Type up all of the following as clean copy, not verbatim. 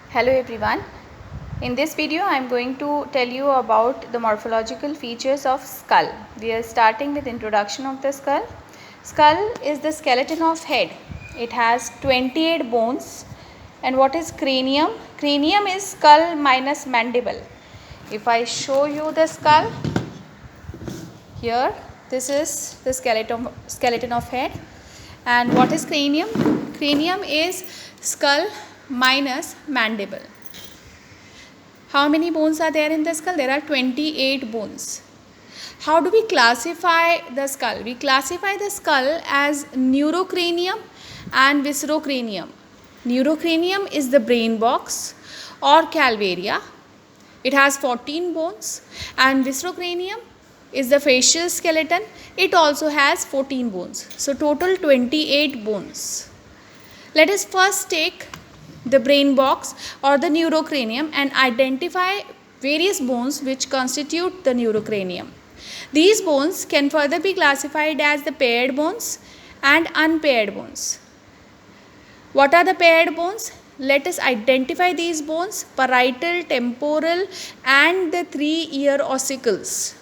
Hello everyone. In this video I am going to tell you about the morphological features of skull. We are starting with introduction of the skull. Skull is the skeleton of head. It has 28 bones. And what is cranium? Cranium is skull minus mandible. If I show you the skull, here this is the skeleton of head. And what is cranium? Cranium is skull minus mandible. How many bones are there in the skull? There are 28 bones. How do we classify the skull? We classify the skull as neurocranium and viscerocranium. Neurocranium is the brain box or calvaria. It has 14 bones, and viscerocranium is the facial skeleton. It also has 14 bones. So total 28 bones. Let us first take the brain box or the neurocranium and identify various bones which constitute the neurocranium. These bones can further be classified as the paired bones and unpaired bones. What are the paired bones? Let us identify these bones: parietal, temporal and the 3 ear ossicles.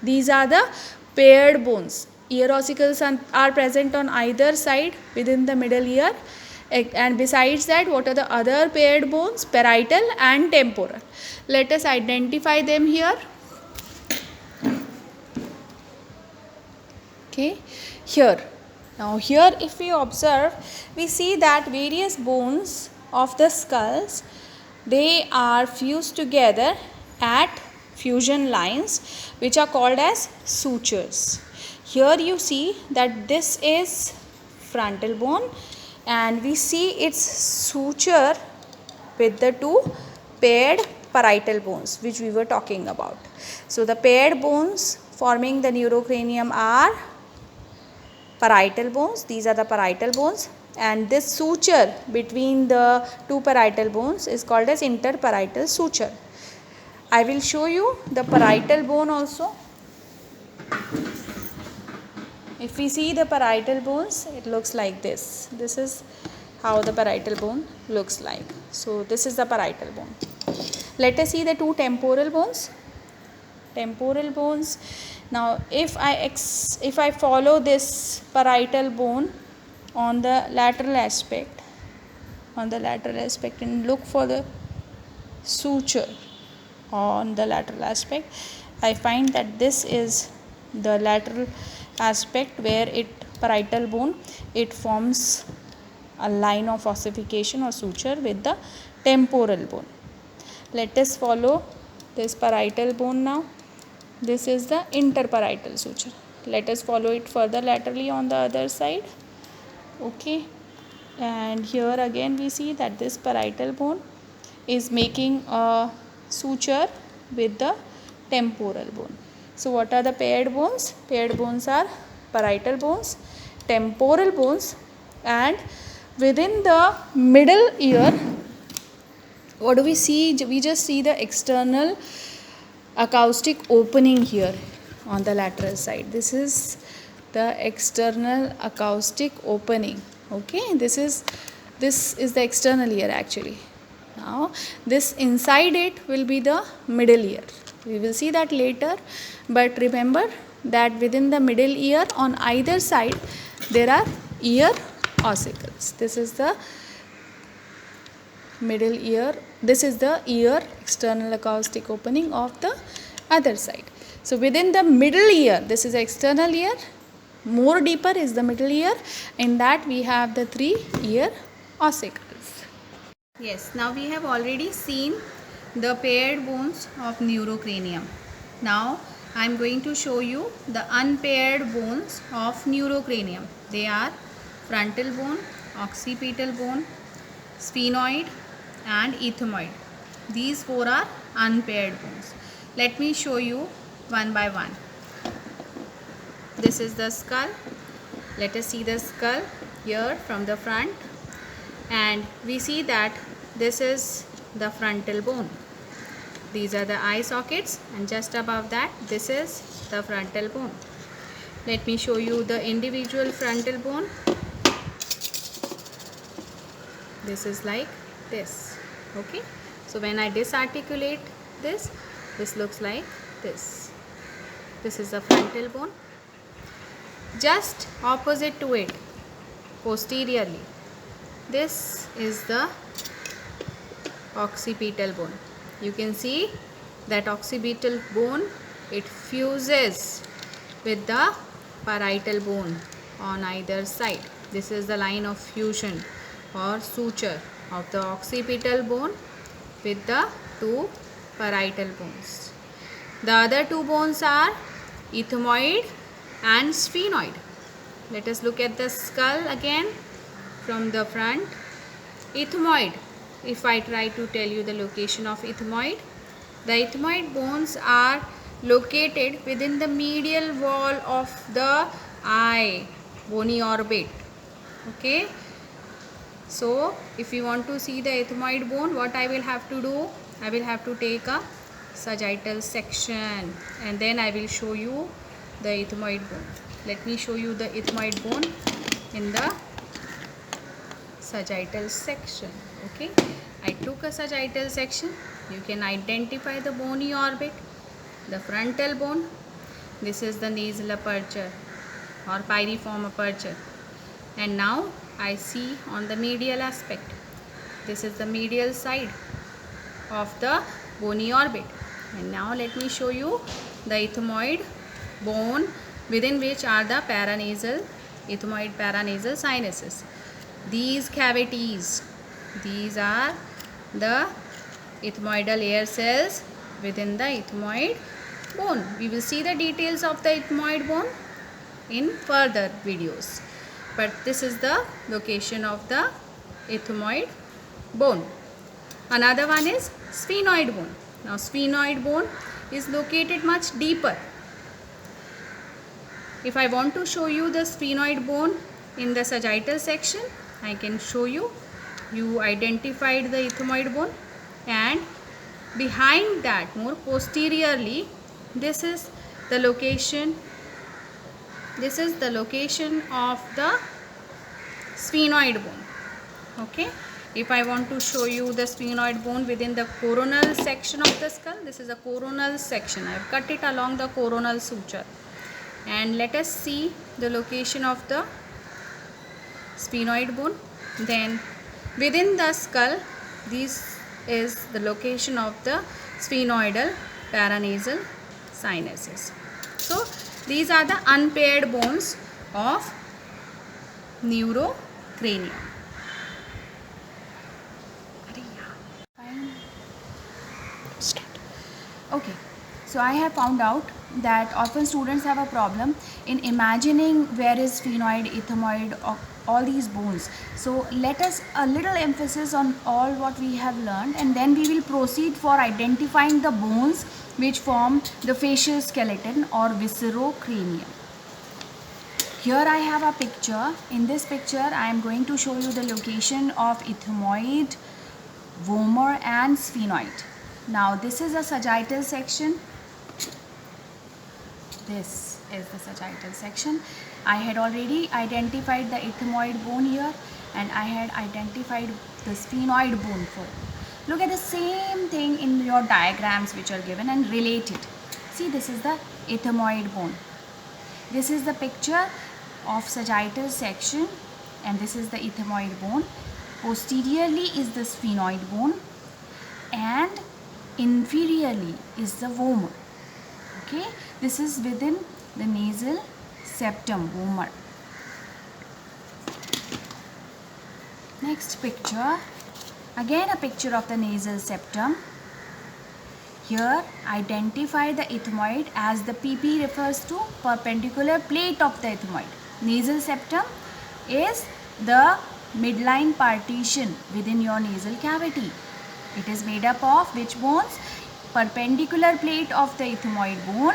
These are the paired bones. Ear ossicles are present on either side within the middle ear. And besides that, what are the other paired bones? Parietal and temporal. Let us identify them here. Okay, here. Now here if we observe, we see that various bones of the skulls, they are fused together at fusion lines which are called as sutures. Here you see that this is frontal bone and we see its suture with the two paired parietal bones which we were talking about. So the paired bones forming the neurocranium are parietal bones. These are the parietal bones, and this suture between the two parietal bones is called as interparietal suture. I will show you the parietal bone also. If we see the parietal bones, it looks like this. This is how the parietal bone looks like. So this is the parietal bone. Let us see the two temporal bones. Temporal bones. Now if I follow this parietal bone on the lateral aspect, and look for the suture on the lateral aspect, I find that this is the lateral aspect where parietal bone, it forms a line of ossification or suture with the temporal bone. Let us follow this parietal bone now. This is the interparietal suture. Let us follow it further laterally on the other side. Okay, and here again we see that this parietal bone is making a suture with the temporal bone. So what are the paired bones? Paired bones are parietal bones, temporal bones, and within the middle ear, what do we see? We just see the external acoustic opening here on the lateral side. This is the external acoustic opening. Okay, this is the external ear actually. Now this inside it will be the middle ear. We will see that later, but remember that within the middle ear on either side there are ear ossicles. This is the middle ear. This is the ear external acoustic opening of the other side. So within the middle ear, this is external ear. More deeper is the middle ear. In that we have the 3 ear ossicles. Yes, now we have already seen the paired bones of neurocranium. Now I am going to show you the unpaired bones of neurocranium. They are frontal bone, occipital bone, sphenoid and ethmoid. These 4 are unpaired bones. Let me show you one by one. This is the skull. Let us see the skull here from the front, and we see that this is the frontal bone. These are the eye sockets, and just above that this is the frontal bone. Let me show you the individual frontal bone. This is like this. Okay, so when I disarticulate this, this looks like this. This is the frontal bone. Just opposite to it, posteriorly, this is the occipital bone. You can see that occipital bone, it fuses with the parietal bone on either side. This is the line of fusion or suture of the occipital bone with the two parietal bones. The other two bones are ethmoid and sphenoid. Let us look at the skull again from the front. Ethmoid, if I try to tell you the location of ethmoid, the ethmoid bones are located within the medial wall of the eye, bony orbit. Okay. So, if you want to see the ethmoid bone, what I will have to do? I will have to take a sagittal section and then I will show you the ethmoid bone. Let me show you the ethmoid bone in the sagittal section. Okay, I took a sagittal section. You can identify the bony orbit, the frontal bone. This is the nasal aperture or piriform aperture. And now I see on the medial aspect. This is the medial side of the bony orbit. And now let me show you the ethmoid bone, within which are the paranasal, ethmoid paranasal sinuses. These cavities, these are the ethmoidal air cells within the ethmoid bone. We will see the details of the ethmoid bone in further videos. But this is the location of the ethmoid bone. Another one is sphenoid bone. Now sphenoid bone is located much deeper. If I want to show you the sphenoid bone in the sagittal section, I can show you. You identified the ethmoid bone, and behind that, more posteriorly, this is the location. This is the location of the sphenoid bone. Okay. If I want to show you the sphenoid bone within the coronal section of the skull, this is a coronal section. I have cut it along the coronal suture. And let us see the location of the sphenoid bone. Then within the skull, this is the location of the sphenoidal paranasal sinuses. So these are the unpaired bones of neurocranium. Okay, so I have found out that often students have a problem in imagining where is sphenoid, ethmoid, all these bones. So let us a little emphasis on all what we have learned, and then we will proceed for identifying the bones which form the facial skeleton or viscerocranium. Here I have a picture. In this picture I am going to show you the location of ethmoid, vomer and sphenoid. Now this is a sagittal section. This is the sagittal section. I had already identified the ethmoid bone here, and I had identified the sphenoid bone for you. Look at the same thing in your diagrams which are given and relate it. See, this is the ethmoid bone. This is the picture of sagittal section, and this is the ethmoid bone. Posteriorly is the sphenoid bone, and inferiorly is the vomer. Okay, this is within the nasal septum, vomer. Next picture, again a picture of the nasal septum. Here identify the ethmoid as the PP refers to perpendicular plate of the ethmoid. Nasal septum is the midline partition within your nasal cavity. It is made up of which bones? Perpendicular plate of the ethmoid bone,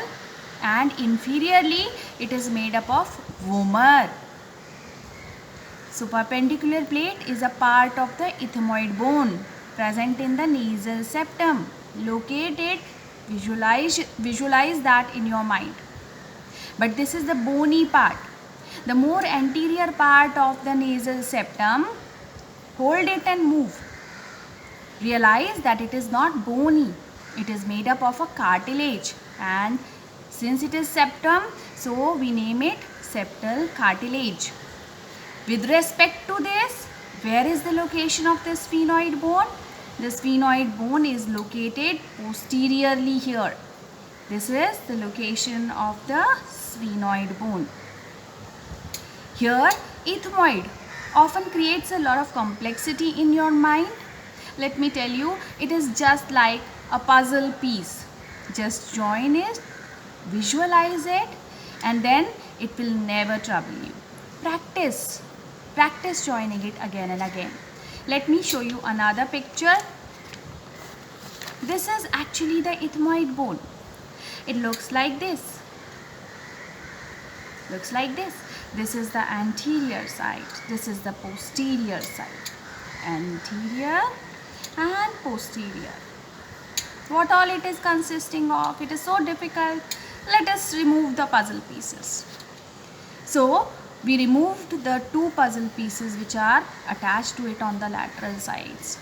and inferiorly it is made up of vomer. So perpendicular plate is a part of the ethmoid bone present in the nasal septum. Locate it, visualize that in your mind. But this is the bony part. The more anterior part of the nasal septum, hold it and move. Realize that it is not bony. It is made up of a cartilage, and since it is septum, so we name it septal cartilage. With respect to this, where is the location of the sphenoid bone? The sphenoid bone is located posteriorly here. This is the location of the sphenoid bone. Here, ethmoid often creates a lot of complexity in your mind. Let me tell you, it is just like a puzzle piece. Just join it, visualize it, and then it will never trouble you. Practice joining it again and again. Let me show you another picture. This is actually the ethmoid bone. It looks like this. This is the anterior side. This is the posterior side. Anterior and posterior. What all it is consisting of? It is so difficult. Let us remove the puzzle pieces. So, we removed the two puzzle pieces which are attached to it on the lateral sides.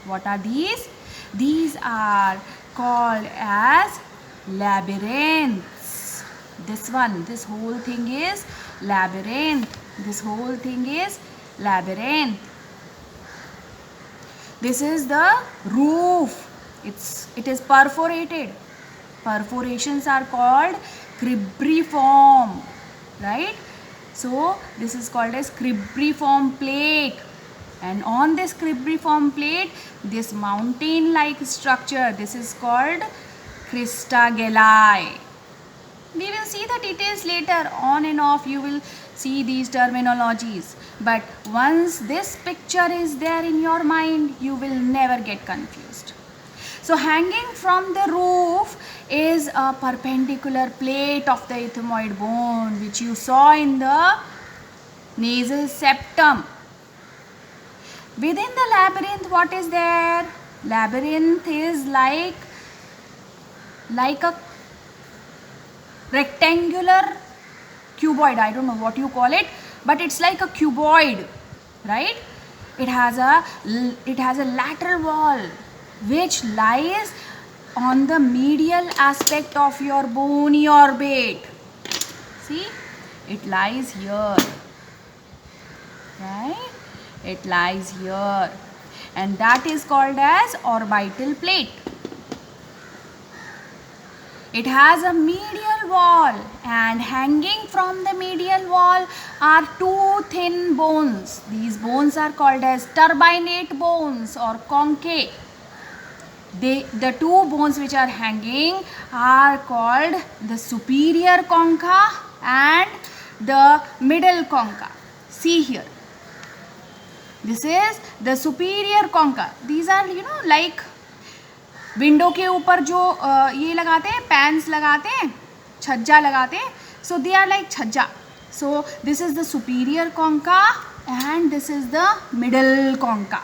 What are these? These are called as labyrinths. This whole thing is labyrinth. This is the roof. It is perforated. Perforations are called cribriform, right? So this is called as cribriform plate, and on this cribriform plate, this mountain-like structure, this is called crista galli. We will see the details later. On and off you will see these terminologies, but once this picture is there in your mind, you will never get confused. So hanging from the roof is a perpendicular plate of the ethmoid bone which you saw in the nasal septum. Within the labyrinth, what is there? Labyrinth is like a rectangular cuboid. I don't know what you call it, but it's like a cuboid, right? It has a lateral wall which lies on the medial aspect of your bony orbit. See, it lies here, right? It lies here, and that is called as orbital plate. It has a medial wall, and hanging from the medial wall are two thin bones. These bones are called as turbinate bones or conchae. The two bones which are hanging are called the superior concha and the middle concha. See here. This is the superior concha. These are, like window के ऊपर जो ये लगाते हैं, pans लगाते हैं, छज्जा लगाते हैं. So they are like छज्जा. So this is the superior concha and this is the middle concha.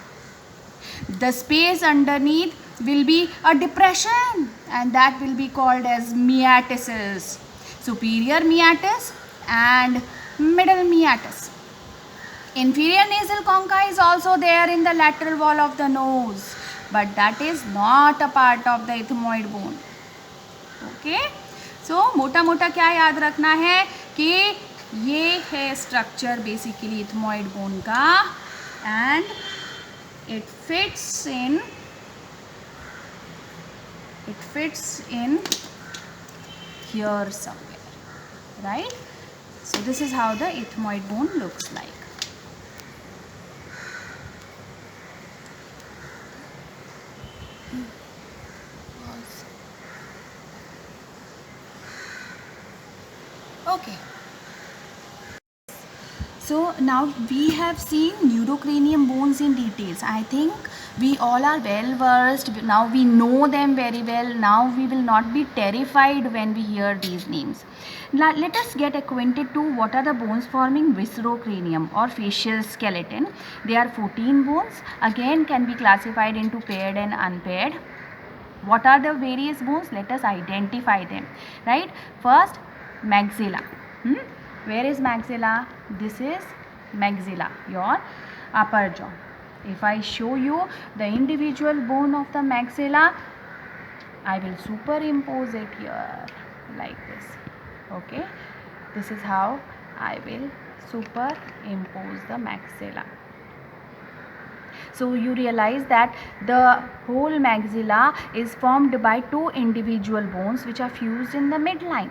The space underneath will be a depression, and that will be called as meatus. Superior meatus and middle meatus. Inferior nasal concha is also there in the lateral wall of the nose, but that is not a part of the ethmoid bone. Okay? So मोटा मोटा क्या याद रखना है कि ये है structure basically ethmoid bone का, and it fits in here somewhere, right? So this is how the ethmoid bone looks like. Okay. So now we have seen neurocranium bones in details. I think we all are well versed. Now we know them very well. Now we will not be terrified when we hear these names. Now let us get acquainted to what are the bones forming viscerocranium or facial skeleton. There are 14 bones. Again can be classified into paired and unpaired. What are the various bones? Let us identify them. Right? First, maxilla. Where is maxilla? This is maxilla, your upper jaw. If I show you the individual bone of the maxilla, I will superimpose it here like this. Okay, this is how I will superimpose the maxilla. So you realize that the whole maxilla is formed by two individual bones which are fused in the midline.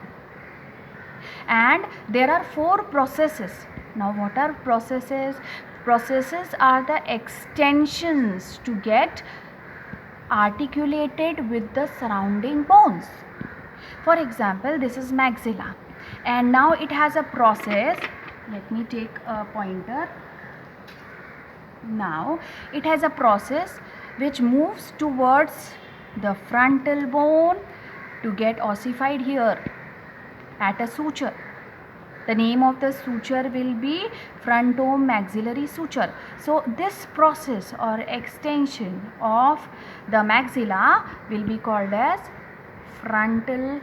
And there are four processes. Now what are processes? Processes are the extensions to get articulated with the surrounding bones. For example, this is maxilla, and now it has a process. Let me take a pointer. Now it has a process which moves towards the frontal bone to get ossified here at a suture. The name of the suture will be frontomaxillary suture. So this process or extension of the maxilla will be called as frontal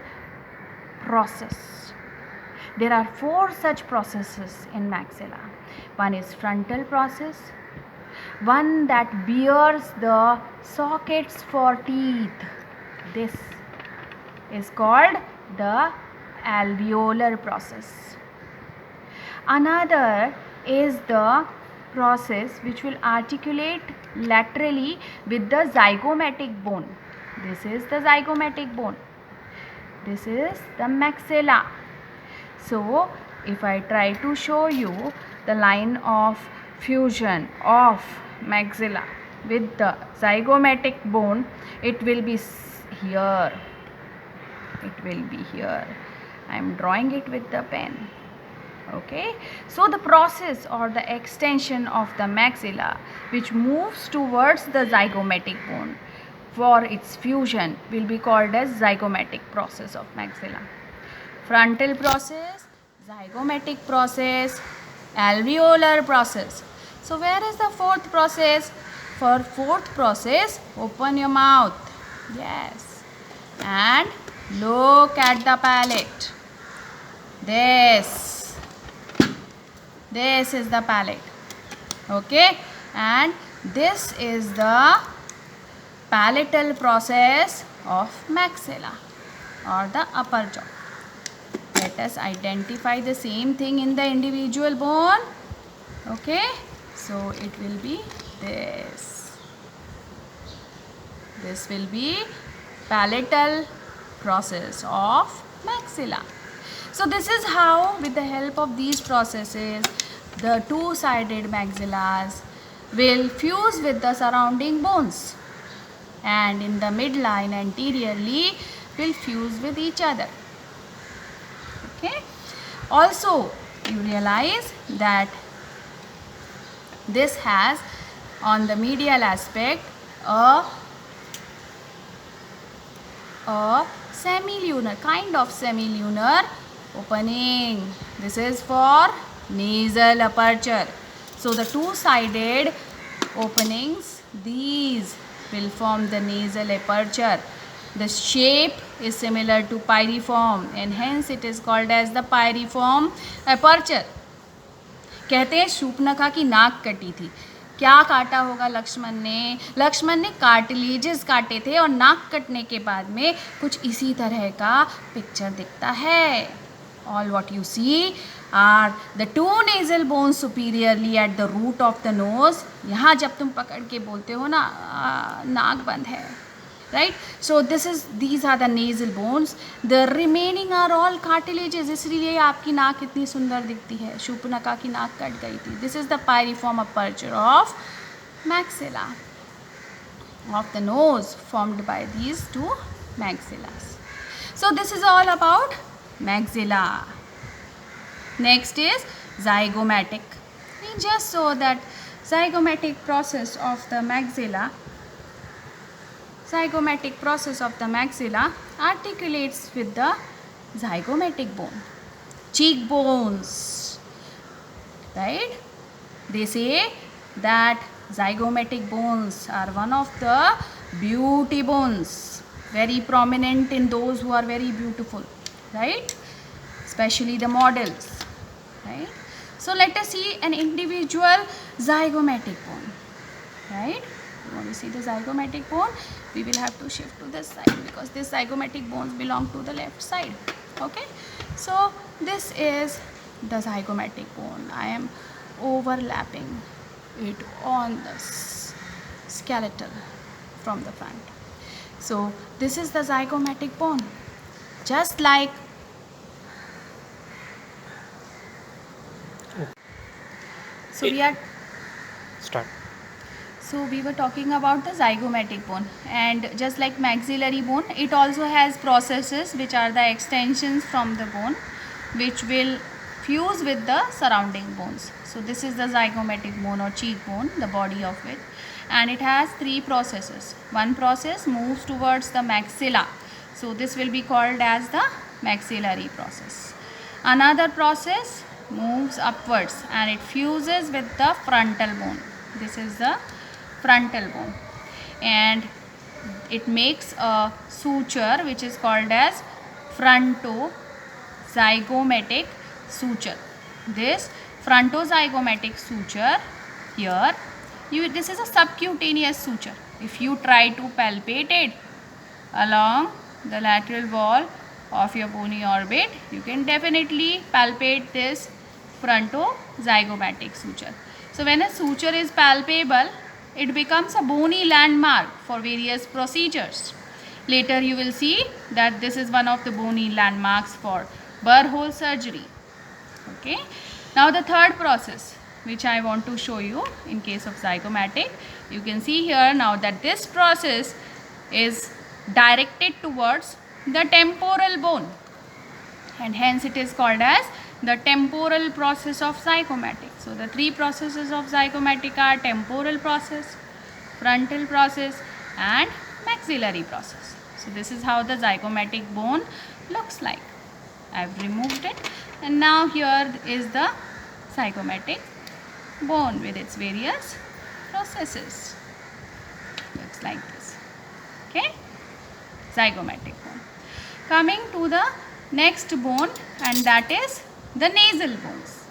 process. There are four such processes in maxilla. One is frontal process, one that bears the sockets for teeth. This is called the alveolar process. Another is the process which will articulate laterally with the zygomatic bone. This is the zygomatic bone. This is the maxilla. So if I try to show you the line of fusion of maxilla with the zygomatic bone, it will be here. It will be here. I am drawing it with the pen. Okay, so the process or the extension of the maxilla which moves towards the zygomatic bone for its fusion will be called as zygomatic process of maxilla. Frontal process, zygomatic process, alveolar process. So where is the fourth process? For fourth process, open your mouth. Yes, and look at the palate. This is the palate. Okay, and this is the palatal process of maxilla or the upper jaw. Let us identify the same thing in the individual bone. Okay, so it will be this. This will be palatal process of maxilla. So this is how, with the help of these processes, the two-sided maxillas will fuse with the surrounding bones, and in the midline anteriorly will fuse with each other. Okay. Also, you realize that this has on the medial aspect a semilunar, kind of semilunar opening. This is for nasal aperture. So the two-sided openings, these will form the nasal aperture. The shape is similar to pyriform and hence it is called as the pyriform aperture. कहते हैं शूर्पणखा की नाक कटी थी. क्या काटा होगा लक्ष्मण ने कार्टिलेजेस काटे थे और नाक कटने के बाद में कुछ इसी तरह का पिक्चर दिखता है. All what you see are the two nasal bones superiorly at the root of the nose. यहाँ जब तुम पकड़ के बोलते हो ना नाक बंद है, right? So these are the nasal bones. The remaining are all cartilages. इसलिए आपकी नाक इतनी सुंदर दिखती है. शूर्पणखा की नाक कट गई थी. This is the pyriform aperture of maxilla of the nose formed by these two maxillas. So this is all about maxilla. Next is zygomatic. We just saw that zygomatic process of the maxilla. Zygomatic process of the maxilla articulates with the zygomatic bone. Cheekbones, right? They say that zygomatic bones are one of the beauty bones, very prominent in those who are very beautiful, right? Especially the models, right? So let us see an individual zygomatic bone. right? You want to see the zygomatic bone, we will have to shift to this side because this zygomatic bones belong to the left side. Okay, so this is the zygomatic bone. I am overlapping it on the skeletal from the front. So this is the zygomatic bone, just like So we were talking about the zygomatic bone, and just like maxillary bone, it also has processes which are the extensions from the bone which will fuse with the surrounding bones. So this is the zygomatic bone or cheekbone, the body of it, and it has three processes. One process moves towards the maxilla, so this will be called as the maxillary process. Another process moves upwards and it fuses with the frontal bone. This is the frontal bone, and it makes a suture which is called as frontozygomatic suture. This frontozygomatic suture here, this is a subcutaneous suture. If you try to palpate it along the lateral wall of your bony orbit, you can definitely palpate this frontozygomatic suture. So when a suture is palpable, it becomes a bony landmark for various procedures. Later you will see that this is one of the bony landmarks for burr hole surgery. Okay. Now the third process which I want to show you in case of zygomatic, you can see here now that this process is directed towards the temporal bone, and hence it is called as the temporal process of zygomatic. So the three processes of zygomatic are temporal process, frontal process, and maxillary process. So this is how the zygomatic bone looks like. I have removed it, and now here is the zygomatic bone with its various processes. Looks like this. Okay, zygomatic bone. Coming to the next bone, and that is the nasal bones.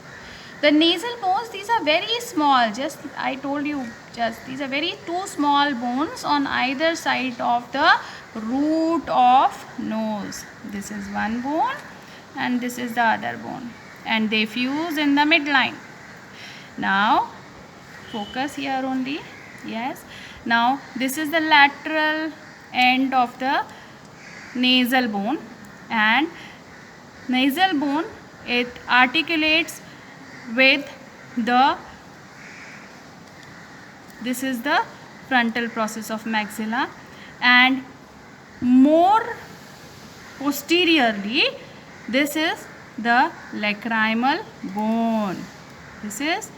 The nasal bones, these are very small, just I told you, just these are very two small bones on either side of the root of nose. This is one bone and this is the other bone, and they fuse in the midline. Now focus here only. Yes, now this is the lateral end of the nasal bone, and nasal bone, it articulates with the, this is the frontal process of maxilla, and more posteriorly this is the lacrimal bone. This is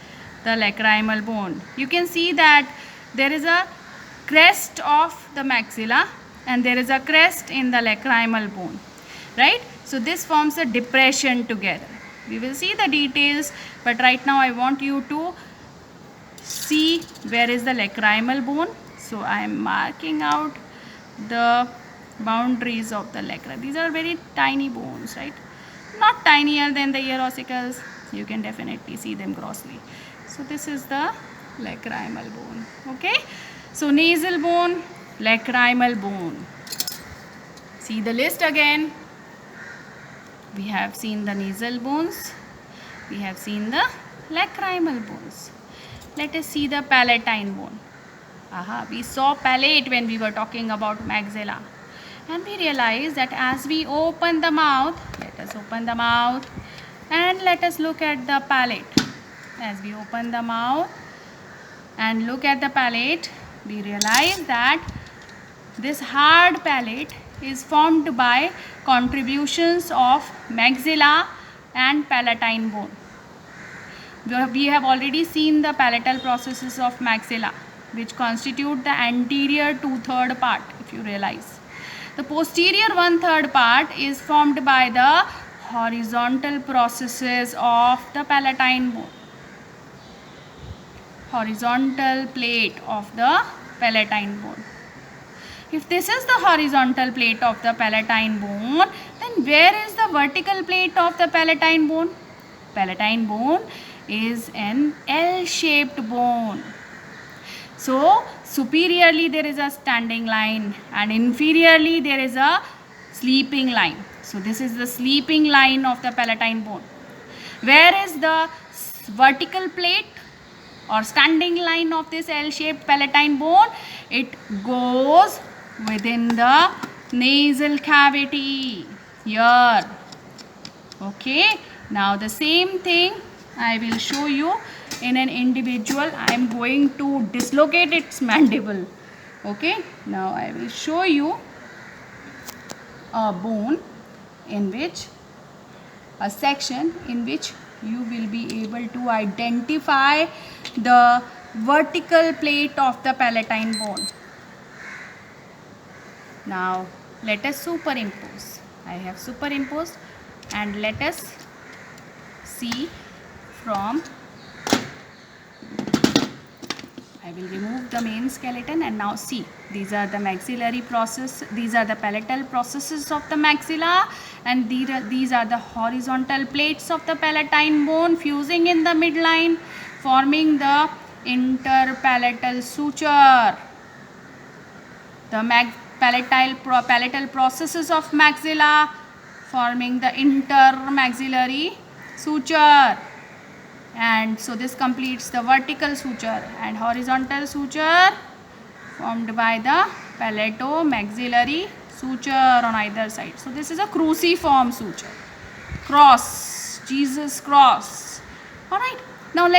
the lacrimal bone. You can see that there is a crest of the maxilla and there is a crest in the lacrimal bone, right? So this forms a depression together. We will see the details, but right now I want you to see where is the lacrimal bone. So I am marking out the boundaries of the lacrimal. These are very tiny bones, right? Not tinier than the ear ossicles. You can definitely see them grossly. So this is the lacrimal bone. Okay. So nasal bone, lacrimal bone. See the list again. We have seen the nasal bones. We have seen the lacrimal bones. Let us see the palatine bone. We saw palate when we were talking about maxilla. And we realized that as we open the mouth, let us open the mouth and let us look at the palate. As we open the mouth and look at the palate, we realize that this hard palate is formed by contributions of maxilla and palatine bone. We have already seen the palatal processes of maxilla, which constitute the anterior 2/3 part, if you realize. The posterior 1/3 part is formed by the horizontal processes of the palatine bone. Horizontal plate of the palatine bone. If this is the horizontal plate of the palatine bone, then where is the vertical plate of the palatine bone? Palatine bone is an L-shaped bone. So superiorly there is a standing line and inferiorly there is a sleeping line. So this is the sleeping line of the palatine bone. Where is the vertical plate or standing line of this L-shaped palatine bone? It goes within the nasal cavity here. Okay, now the same thing I will show you in an individual. I am going to dislocate its mandible. Okay, now I will show you a bone in which a section in which you will be able to identify the vertical plate of the palatine bone. Now let us superimpose. I have superimposed, and let us see from, I will remove the main skeleton, and now see, these are the maxillary process, these are the palatal processes of the maxilla, and these are the horizontal plates of the palatine bone fusing in the midline, forming the interpalatal suture. The palatal processes of maxilla forming the intermaxillary suture. And so this completes the vertical suture, and horizontal suture formed by the palatomaxillary suture on either side. So this is a cruciform suture. Cross, Jesus cross. Alright, now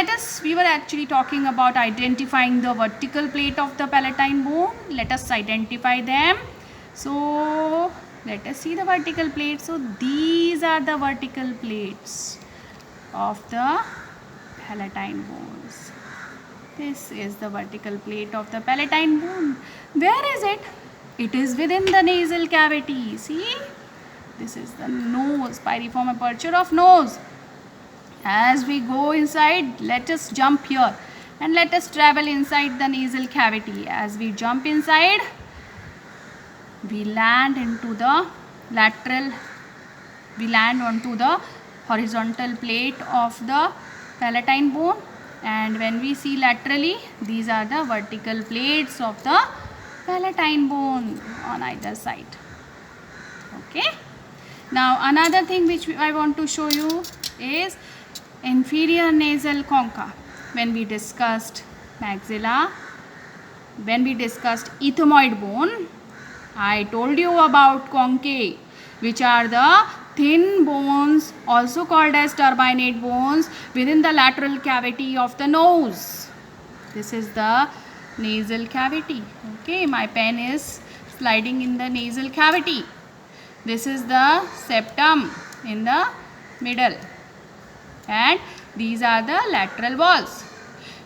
we were actually talking about identifying the vertical plate of the palatine bone. Let us identify them. So let us see the vertical plate. So these are the vertical plates of the palatine bones. This is the vertical plate of the palatine bone. Where is it? It is within the nasal cavity. See, this is the nose, piriform aperture of nose. As we go inside, let us jump here and let us travel inside the nasal cavity. As we jump inside, we land onto the horizontal plate of the palatine bone, and when we see laterally, these are the vertical plates of the palatine bone on either side. Okay, now another thing which I want to show you is inferior nasal concha. When we discussed maxilla, when we discussed ethmoid bone, I told you about conchae, which are the thin bones, also called as turbinate bones, within the lateral cavity of the nose. This is the nasal cavity. Okay, my pen is sliding in the nasal cavity. This is the septum in the middle, and these are the lateral walls.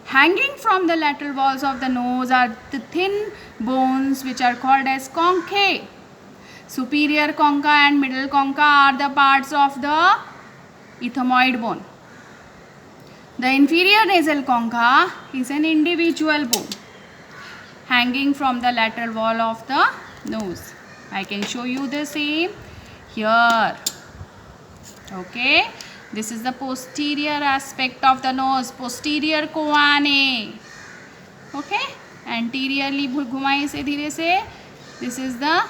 Hanging from the lateral walls of the nose are the thin bones which are called as conchae. Superior concha and middle concha are the parts of the ethmoid bone. The inferior nasal concha is an individual bone hanging from the lateral wall of the nose. I can show you the same here. Okay, this is the posterior aspect of the nose, posterior choanae. Okay, anteriorly घुमाइए से धीरे से. This is the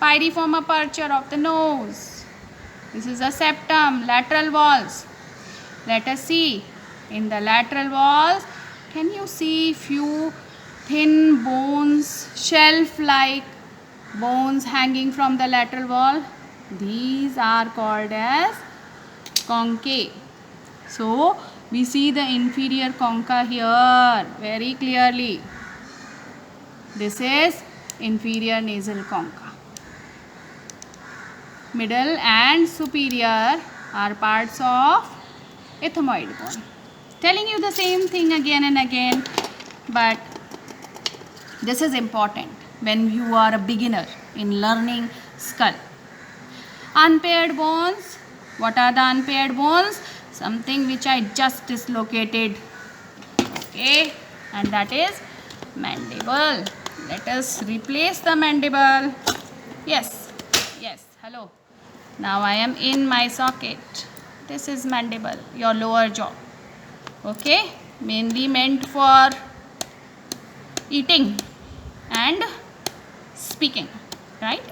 piriform aperture of the nose. This is the septum, lateral walls. Let us see. In the lateral walls, can you see few thin bones, shelf-like bones hanging from the lateral wall? These are called as conchae. So we see the inferior concha here very clearly. This is inferior nasal concha. Middle and superior are parts of ethmoid bone. Telling you the same thing again and again, but this is important when you are a beginner in learning skull. Unpaired bones. What are the unpaired bones? Something which I just dislocated. Okay, and that is mandible. Let us replace the mandible. Yes, hello. Now I am in my socket. This is mandible, your lower jaw. Okay, mainly meant for eating and speaking, right?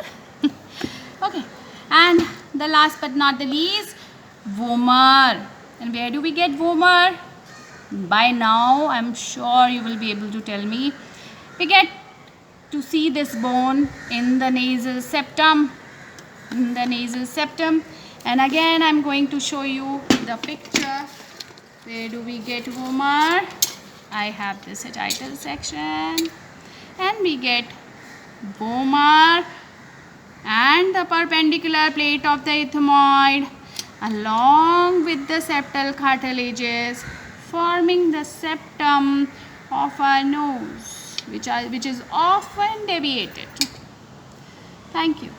Okay, and the last but not the least, vomer. And where do we get vomer? By now I'm sure you will be able to tell me. We get to see this bone in the nasal septum, and again I'm going to show you the picture. Where do we get vomer? I have this sagittal section, and we get vomer and the perpendicular plate of the ethmoid along with the septal cartilages forming the septum of our nose, which is often deviated. Thank you.